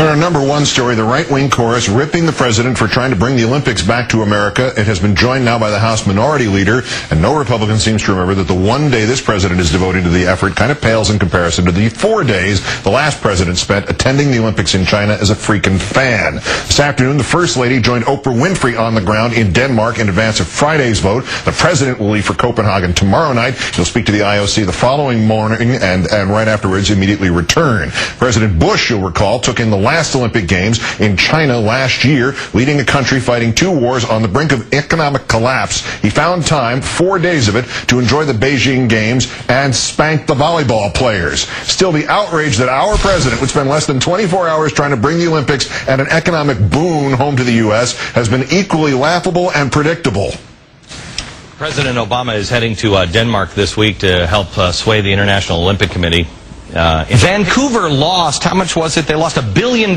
And our number one story, the right-wing chorus ripping the president for trying to bring the Olympics back to America. It has been joined now by the House Minority Leader, and no Republican seems to remember that the one day this president is devoting to the effort kind of pales in comparison to the 4 days the last president spent attending the Olympics in China as a freaking fan. This afternoon, the First Lady joined Oprah Winfrey on the ground in Denmark in advance of Friday's vote. The president will leave for Copenhagen tomorrow night. He'll speak to the IOC the following morning and right afterwards immediately return. President Bush, you'll recall, took in the last Olympic Games in China last year, leading a country fighting 2 wars on the brink of economic collapse. He found time, 4 days of it, to enjoy the Beijing Games and spank the volleyball players. Still, the outrage that our president would spend less than 24 hours trying to bring the Olympics and an economic boon home to the U.S. has been equally laughable and predictable. President Obama is heading to Denmark this week to help sway the International Olympic Committee. Vancouver lost, how much was it? They lost $1 billion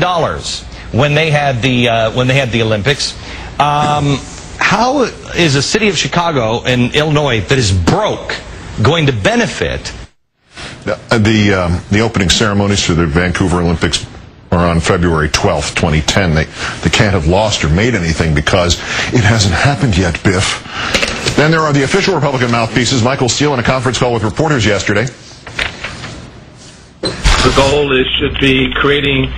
when they had the Olympics. How is a city of Chicago and Illinois that is broke going to benefit? The opening ceremonies for the Vancouver Olympics are on February 12th, 2010. They can't have lost or made anything because it hasn't happened yet, Biff. Then there are the official Republican mouthpieces. Michael Steele in a conference call with reporters yesterday. The goal should be creating,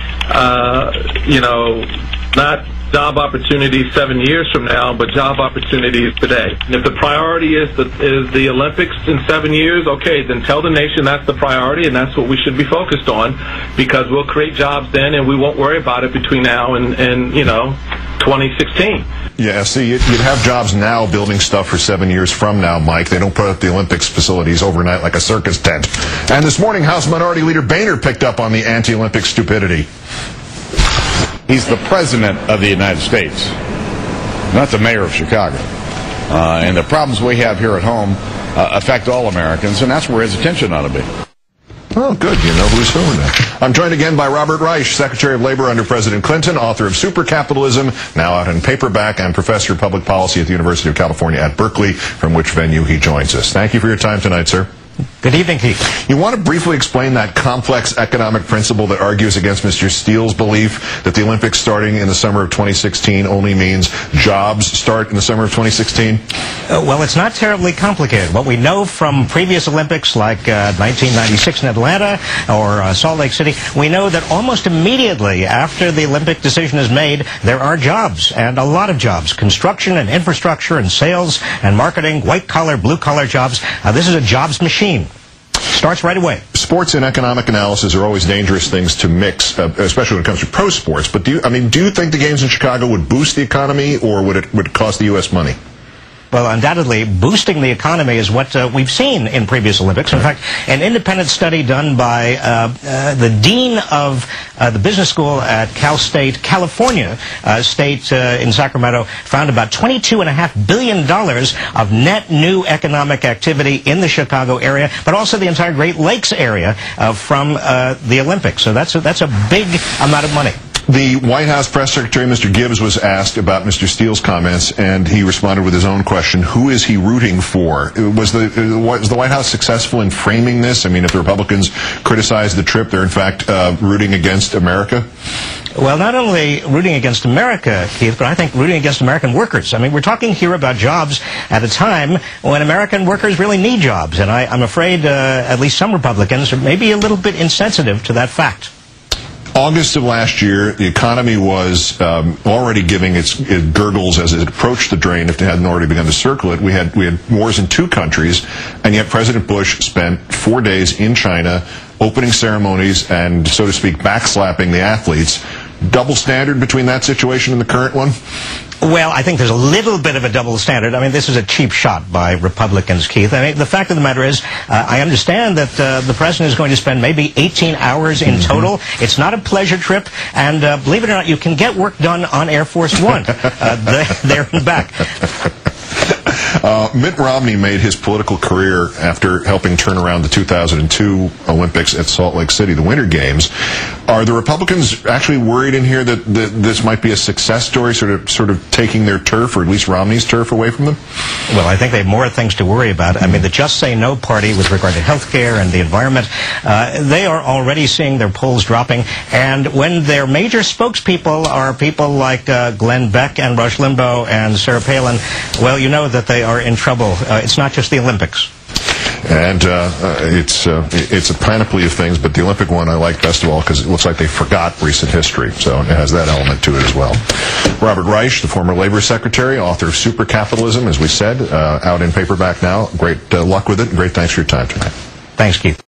not job opportunities 7 years from now, but job opportunities today. And if the priority is the Olympics in 7 years, okay, then tell the nation that's the priority, and that's what we should be focused on, because we'll create jobs then, and we won't worry about it between now and 2016. Yeah, see, you'd have jobs now building stuff for 7 years from now, Mike. They don't put up the Olympics facilities overnight like a circus tent. And this morning, House Minority Leader Boehner picked up on the anti-Olympic stupidity. He's the president of the United States, not the mayor of Chicago. And the problems we have here at home affect all Americans, and that's where his attention ought to be. Oh, good. You know who's who now. I'm joined again by Robert Reich, Secretary of Labor under President Clinton, author of Supercapitalism, now out in paperback, and Professor of Public Policy at the University of California at Berkeley, from which venue he joins us. Thank you for your time tonight, sir. Good evening, Keith. You want to briefly explain that complex economic principle that argues against Mr. Steele's belief that the Olympics starting in the summer of 2016 only means jobs start in the summer of 2016? Well, it's not terribly complicated. What we know from previous Olympics like 1996 in Atlanta or Salt Lake City, we know that almost immediately after the Olympic decision is made, there are jobs, and a lot of jobs. Construction and infrastructure and sales and marketing, white-collar, blue-collar jobs. This is a jobs machine. Starts right away. Sports and economic analysis are always dangerous things to mix, especially when it comes to pro sports. But do you think the games in Chicago would boost the economy, or would it cost the U.S. money? Well, undoubtedly, boosting the economy is what we've seen in previous Olympics. In fact, an independent study done by the dean of the business school at Cal State, California State in Sacramento, found about $22.5 billion of net new economic activity in the Chicago area, but also the entire Great Lakes area from the Olympics. So that's a big amount of money. The White House press secretary, Mr. Gibbs, was asked about Mr. Steele's comments, and he responded with his own question. Who is he rooting for? Was the White House successful in framing this? I mean, if the Republicans criticize the trip, they're in fact rooting against America? Well, not only rooting against America, Keith, but I think rooting against American workers. I mean, we're talking here about jobs at a time when American workers really need jobs, and I'm afraid at least some Republicans are maybe a little bit insensitive to that fact. August of last year, the economy was already giving its gurgles as it approached the drain if it hadn't already begun to circle it. We had wars in 2 countries, and yet President Bush spent 4 days in China opening ceremonies and, so to speak, backslapping the athletes. Double standard between that situation and the current one? Well, I think there's a little bit of a double standard. I mean, this is a cheap shot by Republicans, Keith. I mean, the fact of the matter is, I understand that the president is going to spend maybe 18 hours in total. It's not a pleasure trip, and believe it or not, you can get work done on Air Force One, there and back. Mitt Romney made his political career after helping turn around the 2002 Olympics at Salt Lake City, the Winter Games. Are the Republicans actually worried in here that this might be a success story, sort of taking their turf, or at least Romney's turf, away from them? Well, I think they have more things to worry about. I mean, the Just Say No party with regard to health care and the environment, they are already seeing their polls dropping. And when their major spokespeople are people like Glenn Beck and Rush Limbaugh and Sarah Palin, well, you know that they are in trouble. It's not just the Olympics. And it's a panoply of things, but the Olympic one I like best of all because it looks like they forgot recent history, so it has that element to it as well. Robert Reich, the former Labor Secretary, author of Super Capitalism, as we said, out in paperback now. Great luck with it, and great thanks for your time tonight. Thanks, Keith.